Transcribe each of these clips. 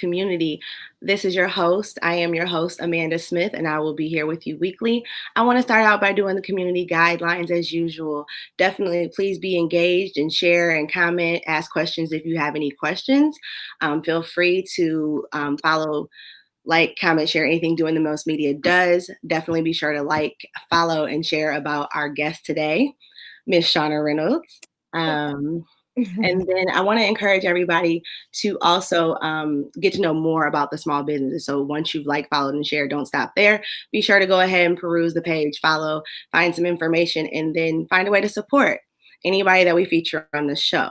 community. This is your host. I am your host, Amanda Smith, and I will be here with you weekly. I want to start out by doing the community guidelines as usual. Definitely, please be engaged and share and comment, ask questions if you have any questions. Feel free to follow, like, comment, share anything Doing the Most Media does. Definitely be sure to like, follow, and share about our guest today, Miss Shawna Reynolds. And then I want to encourage everybody to also get to know more about the small businesses. So once you've liked, followed, and shared, don't stop there. Be sure to go ahead and peruse the page, follow, find some information, and then find a way to support anybody that we feature on the show.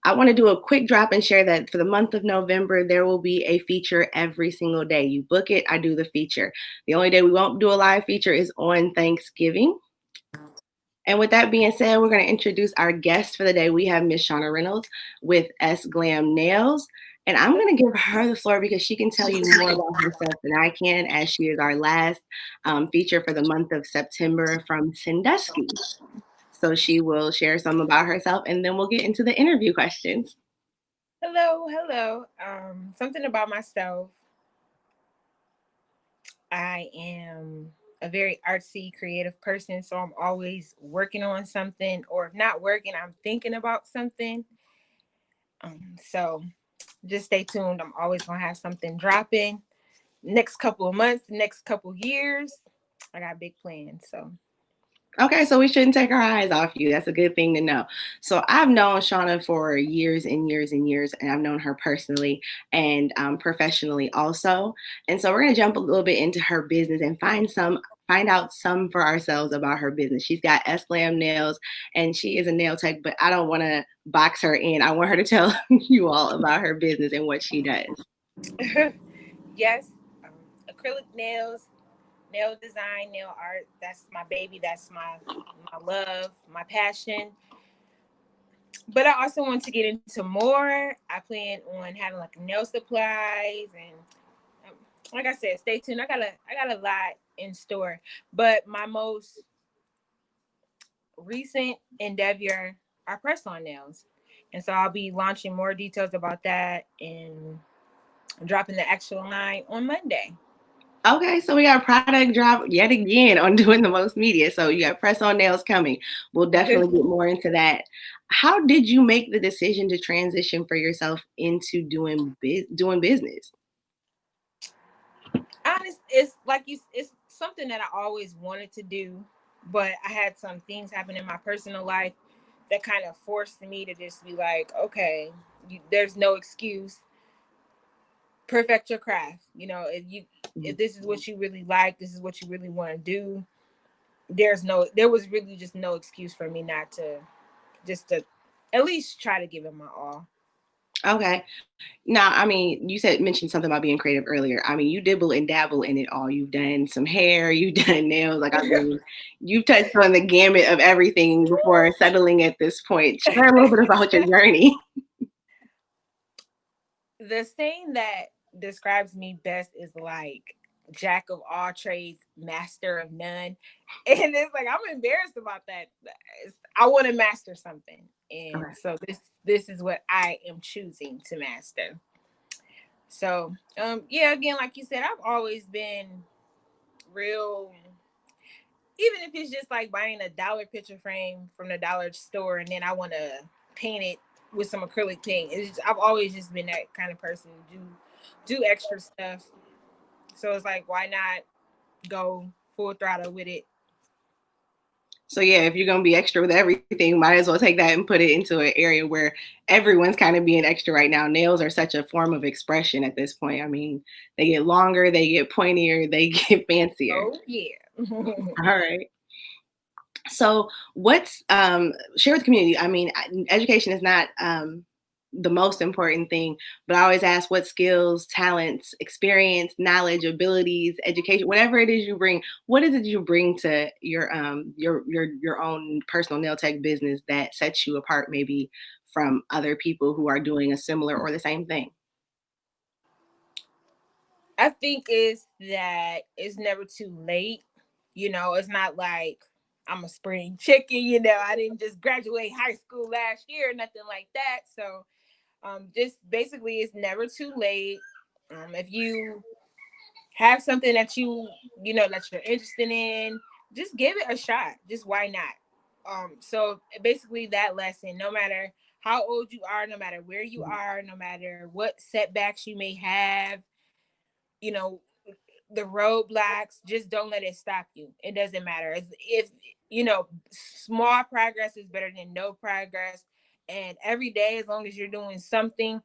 I want to do a quick drop and share that for the month of November, there will be a feature every single day. You book it, I do the feature. The only day we won't do a live feature is on Thanksgiving. And with that being said, we're going to introduce our guest for the day. We have Miss Shawna Reynolds with SGlamNailz. And I'm going to give her the floor because she can tell you more about herself than I can, as she is our last feature for the month of September from Sandusky. So she will share some about herself, and then we'll get into the interview questions. Hello. Something about myself. I am a very artsy, creative person, so I'm always working on something, or if not working, I'm thinking about something. So just stay tuned. I'm always gonna have something dropping next couple of months, next couple of years. I got big plans. So Okay, so we shouldn't take our eyes off you. That's a good thing to know. So I've known Shawna for years and years and years, and I've known her personally and professionally also. And so we're gonna jump a little bit into her business and find out some for ourselves about her business. She's got SGlamNailz, and she is a nail tech, but I don't want to box her in. I want her to tell you all about her business and what she does. yes, acrylic nails, nail design, nail art. That's my baby. That's my love, my passion. But I also want to get into more. I plan on having like nail supplies and like I said, stay tuned. I got a lot in store. But my most recent endeavor are press on nails. And so I'll be launching more details about that and dropping the actual line on Monday. Okay, so we got a product drop yet again on Doing the Most Media. So you got press on nails coming. We'll definitely get more into that. How did you make the decision to transition for yourself into doing business? Honest, it's like it's something that I always wanted to do, but I had some things happen in my personal life that kind of forced me to just be like, okay, there's no excuse. Perfect your craft. If this is what you really like, this is what you really want to do. There was really just no excuse for me not to just to at least try to give it my all. Okay. Now, I mean, mentioned something about being creative earlier. I mean, you dibble and dabble in it all. You've done some hair, you've done nails. Like, I mean, you've touched on the gamut of everything before settling at this point. Share a little bit about your journey. The saying that describes me best is like jack of all trades, master of none. And it's like I'm embarrassed about that. I want to master something. And Okay. so this is what I am choosing to master. So yeah, again, like you said, I've always been real, even if it's just like buying a dollar picture frame from the dollar store and then I want to paint it with some acrylic paint. I've always just been that kind of person to do extra stuff. So it's like, why not go full throttle with it? So yeah, if you're gonna be extra with everything, might as well take that and put it into an area where everyone's kind of being extra right now. Nails are such a form of expression at this point. I mean, they get longer, they get pointier, they get fancier. Oh yeah. All right. So what's share with the community? I mean, education is not the most important thing, but I always ask what skills, talents, experience, knowledge, abilities, education, whatever it is you bring, what is it you bring to your own personal nail tech business that sets you apart maybe from other people who are doing a similar or the same thing? I think is that it's never too late. It's not like I'm a spring chicken. I didn't just graduate high school last year, nothing like that. So Just basically, it's never too late. If you have something that that you're interested in, just give it a shot. Just why not? So basically, that lesson, no matter how old you are, no matter where you are, no matter what setbacks you may have, you know, the roadblocks, just don't let it stop you. It doesn't matter if small progress is better than no progress. And every day, as long as you're doing something,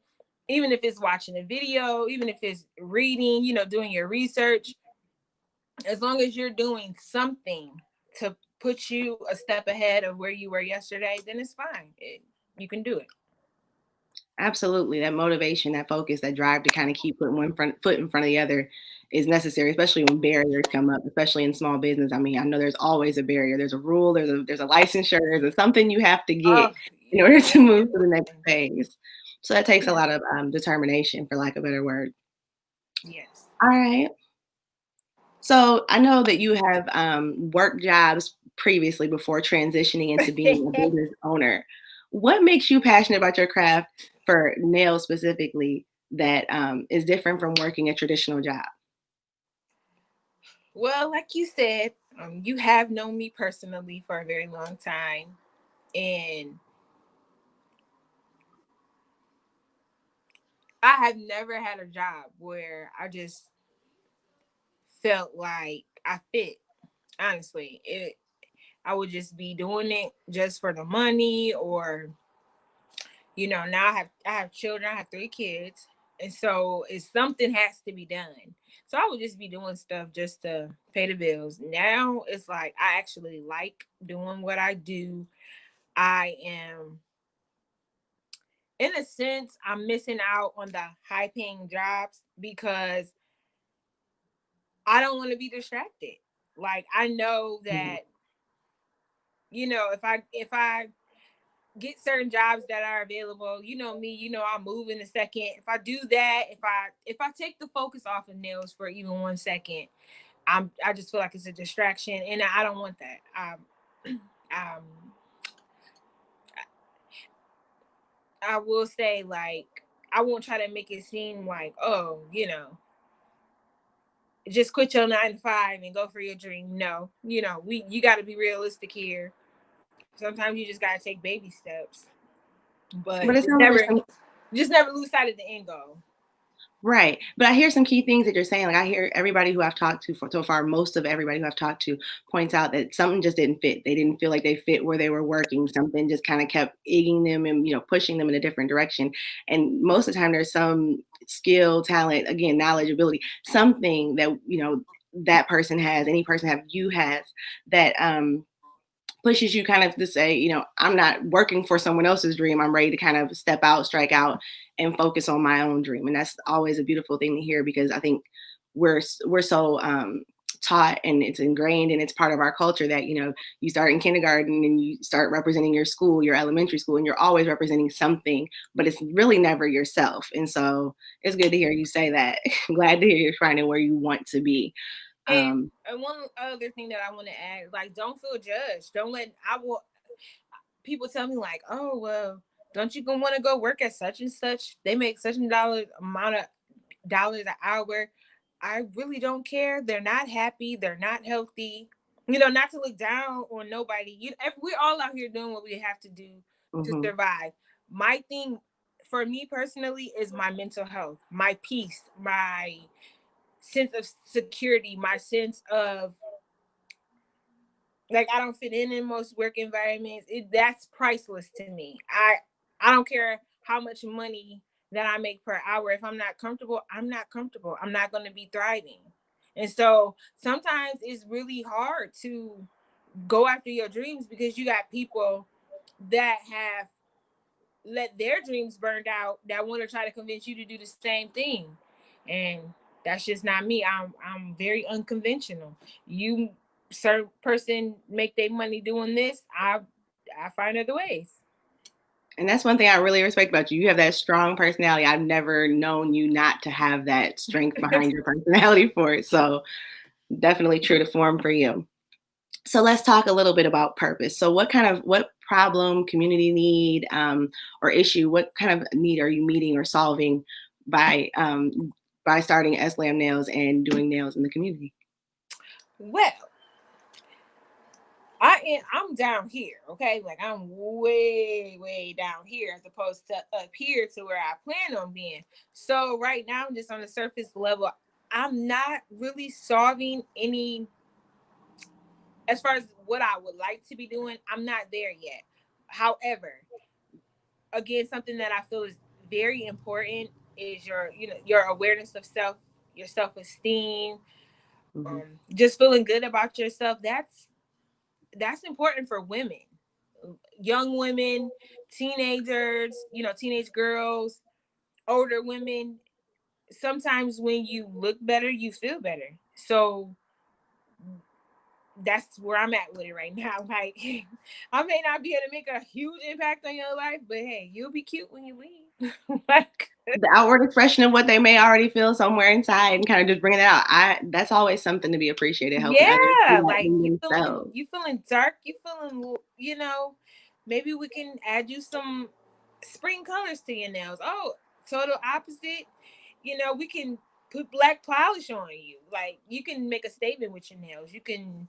even if it's watching a video, even if it's reading, doing your research, as long as you're doing something to put you a step ahead of where you were yesterday, then it's fine. You can do it. Absolutely. That motivation, that focus, that drive to kind of keep putting foot in front of the other is necessary, especially when barriers come up, especially in small business. I mean, I know there's always a barrier. There's a rule, there's a licensure, there's something you have to get Oh, in order to yeah. move to the next phase. So that takes a lot of determination, for lack of a better word. Yes. All right. So I know that you have worked jobs previously before transitioning into being a business owner. What makes you passionate about your craft for nails specifically that is different from working a traditional job? Well, like you said, you have known me personally for a very long time, and I have never had a job where I just felt like I fit. Honestly, I would just be doing it just for the money, or now I have children. I have 3 kids, and so if something has to be done, so I would just be doing stuff just to pay the bills. Now it's like I actually like doing what I do. I am, in a sense, I'm missing out on the high paying jobs because I don't want to be distracted. Like, I know Mhm. that, if I get certain jobs that are available, me, I'll move in a second. If I do that, if I take the focus off of nails for even 1 second, I just feel like it's a distraction, and I don't want that. Um I will say, like, I won't try to make it seem like, oh, just quit your 9 to 5 and go for your dream. No, you got to be realistic here. Sometimes you just got to take baby steps, But but it just sounds like never, there's some. just never lose sight of the end goal. Right. But I hear some key things that you're saying. Like I hear everybody who I've talked to so far, most of everybody who I've talked to points out that something just didn't fit. They didn't feel like they fit where they were working. Something just kind of kept egging them and, pushing them in a different direction. And most of the time there's some skill, talent, again, knowledge, ability, something that, that person has, any person have, you has that pushes you kind of to say, I'm not working for someone else's dream. I'm ready to kind of step out, strike out, and focus on my own dream. And that's always a beautiful thing to hear because I think we're so taught and it's ingrained and it's part of our culture that you start in kindergarten and you start representing your school, your elementary school, and you're always representing something, but it's really never yourself. And so it's good to hear you say that. Glad to hear you're finding where you want to be. And, Um, and one other thing that I want to add, like, don't feel judged. Don't let I will people tell me, like, oh, well, don't you want to go work at such and such? They make such and dollar amount of dollars an hour. I really don't care. They're not happy. They're not healthy. Not to look down on nobody. We're all out here doing what we have to do to mhm. survive. My thing, for me personally, is my mental health, my peace, my sense of security, my sense of, like, I don't fit in most work environments. That's priceless to me. I don't care how much money that I make per hour. If I'm not comfortable, I'm not comfortable. I'm not going to be thriving. And so sometimes it's really hard to go after your dreams because you got people that have let their dreams burned out that want to try to convince you to do the same thing. And that's just not me. I'm very unconventional. You certain person make their money doing this, I find other ways. And that's one thing I really respect about you. You have that strong personality. I've never known you not to have that strength behind your personality for it. So definitely true to form for you. So let's talk a little bit about purpose. So what problem, community need, or issue, what kind of need are you meeting or solving by starting SGlam Nails and doing nails in the community? Well, I'm down here, okay? Like I'm way down here as opposed to up here to where I plan on being. So right now, just on the surface level, I'm not really solving any as far as what I would like to be doing. I'm not there yet. However, again, something that I feel is very important is your awareness of self, your self esteem, Hmm. just feeling good about yourself. That's important for women, young women, teenagers, teenage girls, older women. Sometimes when you look better, you feel better. So that's where I'm at with it right now. Like, I may not be able to make a huge impact on your life, but hey, you'll be cute when you leave. Like, The outward expression of what they may already feel somewhere inside, and kind of just bringing it out. That's always something to be appreciated, helping others see yeah, that like in themselves. you feeling dark, you feeling, maybe we can add you some spring colors to your nails. Oh, total opposite. We can put black polish on you. Like, you can make a statement with your nails. You can,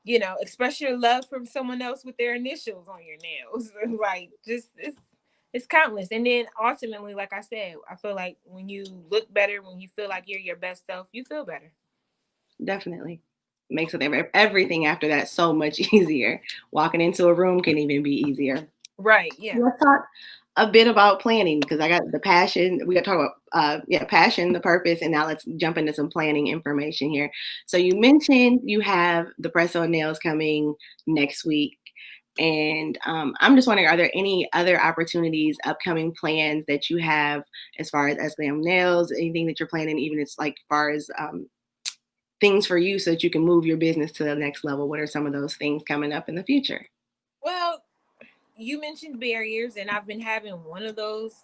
express your love from someone else with their initials on your nails. Like, just it's countless. And then ultimately, like I said, I feel like when you look better, when you feel like you're your best self, you feel better. Definitely makes everything after that so much easier. Walking into a room can even be easier. Right. Yeah. Let's talk a bit about planning, because I got the passion. We got to talk about passion, the purpose, and now let's jump into some planning information here. So you mentioned you have the press on nails coming next week, and I'm just wondering, are there any other opportunities, upcoming plans that you have as far as SGlam Nails? Anything that you're planning, even as like far as things for you, so that you can move your business to the next level? What are some of those things coming up in the future? Well, you mentioned barriers, and I've been having one of those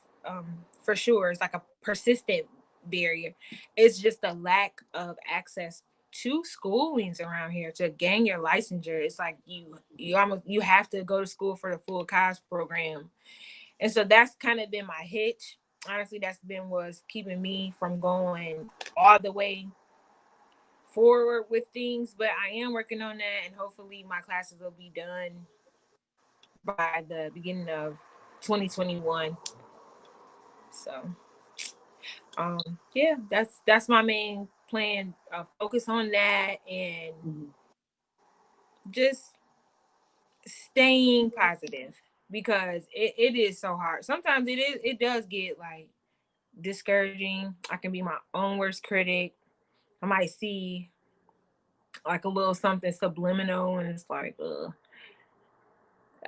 for sure. It's like a persistent barrier. It's just a lack of access to schoolings around here to gain your licensure. It's like you have to go to school for the full college program, and so that's kind of been my hitch. Honestly, that's been what's keeping me from going all the way forward with things. But I am working on that, and hopefully my classes will be done by the beginning of 2021. So, yeah, that's my main plan. Focus on that and Mhm. just staying positive, because it is so hard. Sometimes it does get like discouraging. I can be my own worst critic. I might see like a little something subliminal, and it's like,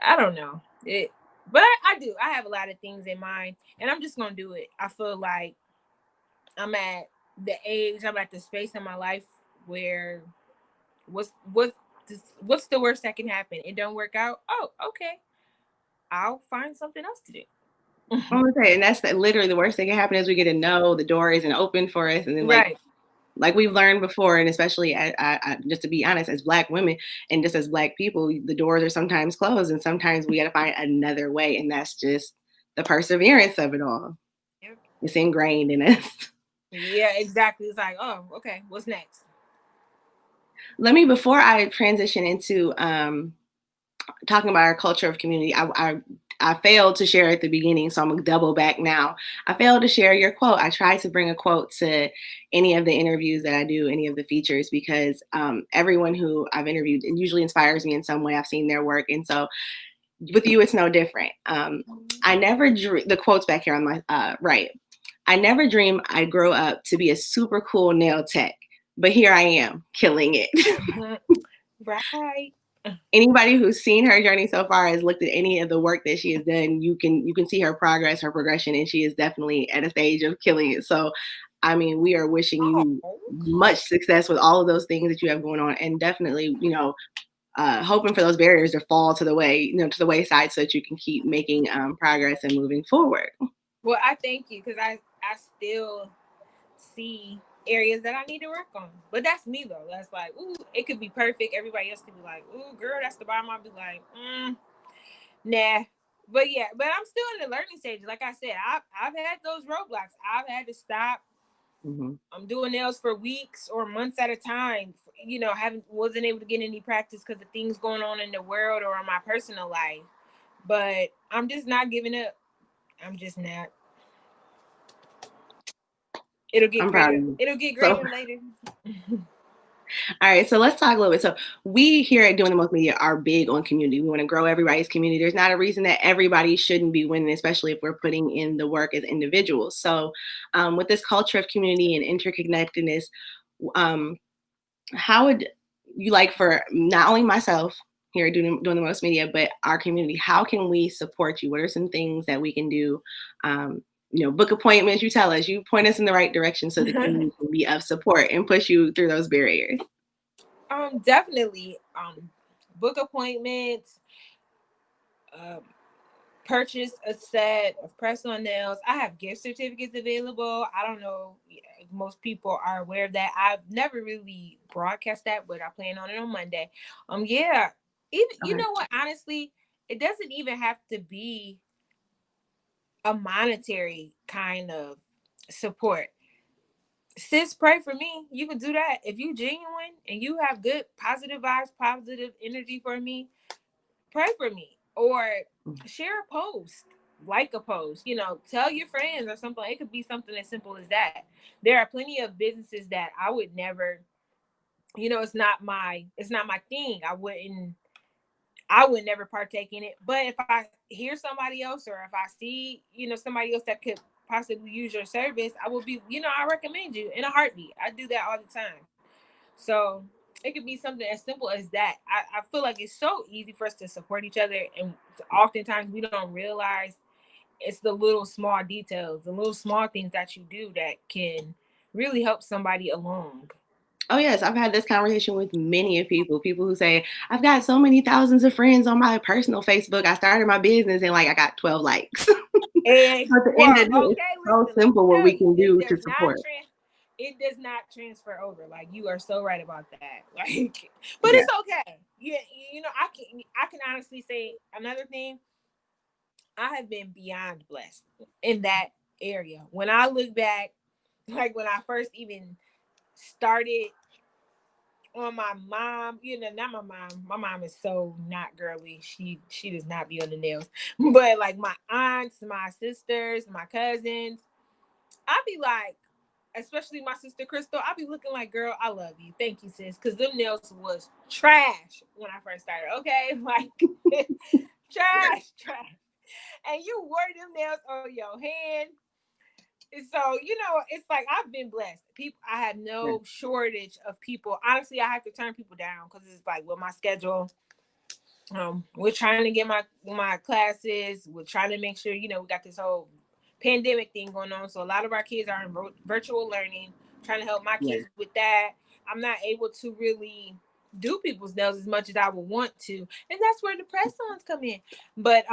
I don't know it. But I do. I have a lot of things in mind, and I'm just gonna do it. I feel like I'm at I'm at the space in my life where what's what what's the worst that can happen? It don't work out. Oh, okay. I'll find something else to do. Okay, and that's literally the worst thing can happen, is we get to know the door isn't open for us, and then Right. like we've learned before, and especially just to be honest, as Black women and just as Black people, the doors are sometimes closed, and sometimes we got to find another way, and that's just the perseverance of it all. Yep. It's ingrained in us. Yeah, exactly. It's like, oh, okay, what's next? Let me, before I transition into talking about our culture of community, I failed to share at the beginning, so I'm gonna double back now. I failed to share your quote. I try to bring a quote to any of the interviews that I do, any of the features, because everyone who I've interviewed, it usually inspires me in some way. I've seen their work, and so with you, it's no different. I never drew the quotes back here on my right. I never dreamed I'd grow up to be a super cool nail tech, but here I am, killing it. Right. Anybody who's seen her journey so far, has looked at any of the work that she has done, you can see her progress, her progression, and she is definitely at a stage of killing it. So, I mean, we are wishing you Oh, much success with all of those things that you have going on, and definitely, hoping for those barriers to fall to the way, to the wayside, so that you can keep making progress and moving forward. well, I thank you, because I still see. areas that I need to work on. But that's me though. That's like, ooh, it could be perfect. Everybody else could be like, ooh, girl, that's the bottom. I'll be like, nah. But yeah, but I'm still in the learning stage. Like I said, I've had those roadblocks. I've had to stop. Mm-hmm. I'm doing nails for weeks or months at a time. You know, wasn't able to get any practice because of things going on in the world or in my personal life. But I'm just not giving up. I'm just not. It'll get I'm proud of greater. you. It'll get So, greater later. all right, so let's talk a little bit. So we here at Doing the Most Media are big on community. We want to grow everybody's community. There's not a reason that everybody shouldn't be winning, especially if we're putting in the work as individuals. So with this culture of community and interconnectedness, um, how would you like for not only myself here doing the Most Media, but our community, how can we support you? What are some things that we can do? Book appointments, you tell us, you point us in the right direction so the community can be of support and push you through those barriers. Definitely. Book appointments. Purchase a set of press-on nails. I have gift certificates available. I don't know if most people are aware of that. I've never really broadcast that, but I plan on it on Monday. Yeah. Even you Okay. know what? Honestly, it doesn't even have to be a monetary kind of support. Sis, pray for me. You can do that. If you genuine and you have good positive vibes, positive energy for me, pray for me. Or share a post, like a post, tell your friends or something. It could be something as simple as that. There are plenty of businesses that I would never, it's not my thing. I would never partake in it. But if I hear somebody else or if I see, somebody else that could possibly use your service, I will be, I recommend you in a heartbeat. I do that all the time. So it could be something as simple as that. I feel like it's so easy for us to support each other. And oftentimes we don't realize it's the little small details, the little small things that you do that can really help somebody along. Oh yes, I've had this conversation with many of people who say, I've got so many thousands of friends on my personal Facebook. I started my business and like I got 12 likes. And But at the end well, of the day, it's okay, so listen, let me simple what tell we you, can do to support. it does not transfer over. Like you are so right about that. Like, but Yeah. it's okay. Yeah, I can honestly say another thing. I have been beyond blessed in that area. When I look back, like when I first even started on my mom, not my mom. My mom is so not girly. She does not be on the nails. But like my aunts, my sisters, my cousins, I'd be like, especially my sister Crystal, I'd be looking like, girl, I love you. Thank you, sis. Cause them nails was trash when I first started. Okay. Like trash. And you wore them nails on your hand. So it's like I've been blessed. People, I have Yeah. no shortage of people. Honestly, I have to turn people down because it's like with my schedule. We're trying to get my classes. We're trying to make sure we got this whole pandemic thing going on. So a lot of our kids are in virtual learning. Trying to help my Yeah. kids with that. I'm not able to really do people's nails as much as I would want to, and that's where the press-ons come in. But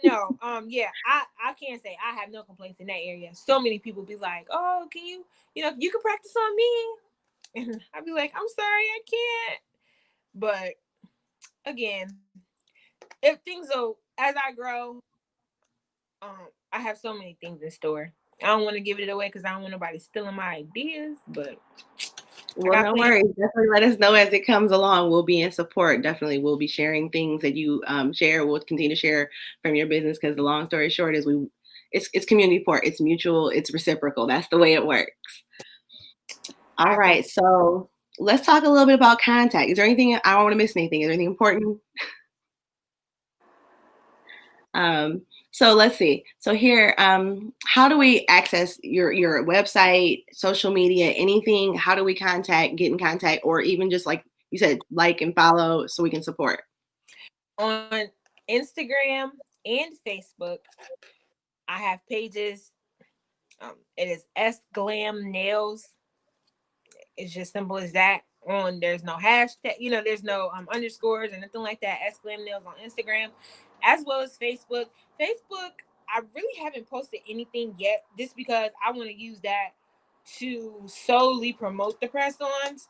no, yeah, I can't say I have no complaints in that area. So many people be like, oh, can you can practice on me, and I'd be like, I'm sorry, I can't. But again, if things go as I grow, I have so many things in store. I don't want to give it away because I don't want nobody stealing my ideas, but I Well, got no plans. worries. Definitely let us know as it comes along. We'll be in support. Definitely, we'll be sharing things that you share. We'll continue to share from your business because the long story short is it's community support. It's mutual. It's reciprocal. That's the way it works. All I can. right. So let's talk a little bit about contact. Is there anything I don't want to miss anything? Is there anything important? Um, so let's see. So here, how do we access your website, social media, anything? How do we get in contact, or even just like you said, like and follow so we can support? On Instagram and Facebook, I have pages. It is SGlamNailz. It's just simple as that. There's no hashtag, there's no underscores or nothing like that. SGlamNailz on Instagram, as well as Facebook. Facebook, I really haven't posted anything yet, just because I want to use that to solely promote the press-ons.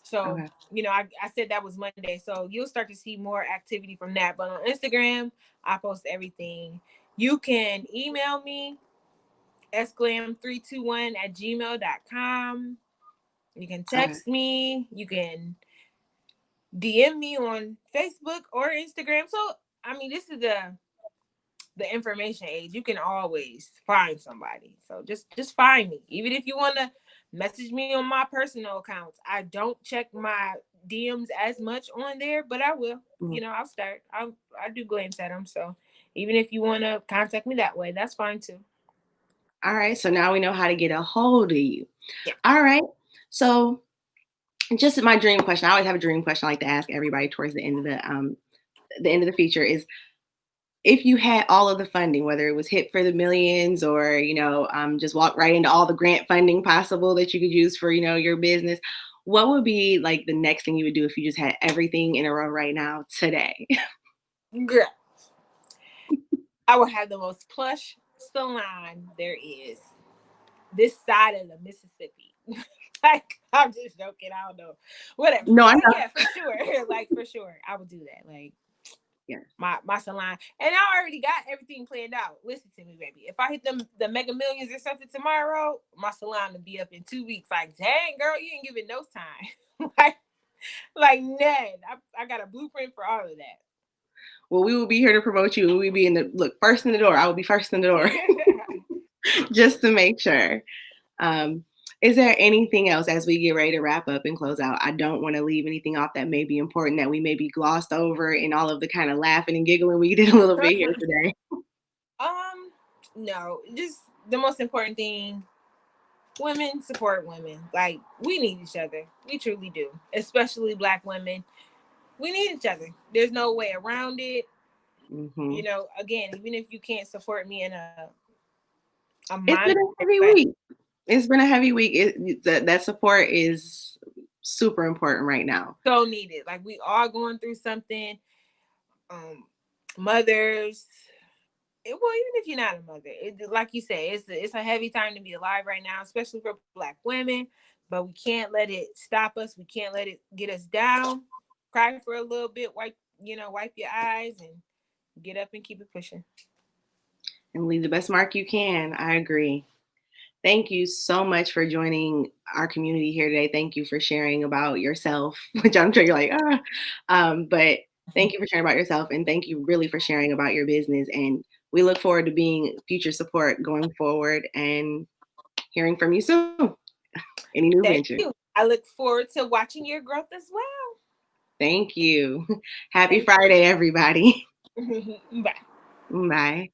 So, Okay. I said that was Monday. So you'll start to see more activity from that. But on Instagram, I post everything. You can email me, sglam321@gmail.com. You can Okay. text me. You can DM me on Facebook or Instagram. So, I mean, this is the information age. You can always find somebody. So just find me. Even if you want to message me on my personal accounts. I don't check my DMs as much on there, but I will. Mhm. I'll start. I do glance at them. So even if you want to contact me that way, that's fine too. All right. So now we know how to get a hold of you. Yeah. All right. So just my dream question. I always have a dream question I like to ask everybody towards the end of the feature is if you had all of the funding, whether it was hit for the millions or, just walk right into all the grant funding possible that you could use for, your business, what would be like the next thing you would do if you just had everything in a row right now today? Girl, I will have the most plush salon there is this side of the Mississippi. Like, I'm just joking. I don't know. Whatever. No, I But know. yeah, for sure. Like, for sure. I would do that. Like, Yeah. my salon. And I already got everything planned out. Listen to me, baby. If I hit the Mega Millions or something tomorrow, my salon will be up in 2 weeks. Like, dang, girl, you ain't giving no time. like, Ned. I got a blueprint for all of that. Well, we will be here to promote you, and we'll be first in the door. I will be first in the door just to make sure. Um, is there anything else as we get ready to wrap up and close out? I don't want to leave anything off that may be important that we maybe glossed over in all of the kind of laughing and giggling we did a little bit here today. No, just the most important thing, women support women. Like, we need each other. We truly do. Especially Black women. We need each other. There's no way around it. Hmm. Again, even if you can't support me in a It's been a monetary heavy way, week. It's been a heavy week. That support is super important right now. so needed. Like, we are going through something. Um, Mothers. Well, even if you're not a mother, like you say, it's a heavy time to be alive right now, especially for Black women. But we can't let it stop us. We can't let it get us down. Cry for a little bit, wipe your eyes, and get up and keep it pushing. And leave the best mark you can. I agree. Thank you so much for joining our community here today. Thank you for sharing about yourself, which I'm sure you're like, ah. But thank you for sharing about yourself. And thank you really for sharing about your business. And we look forward to being future support going forward and hearing from you soon. Any new Thank venture. you. I look forward to watching your growth as well. Thank you. Happy Thank Friday, everybody. you. Bye. Bye.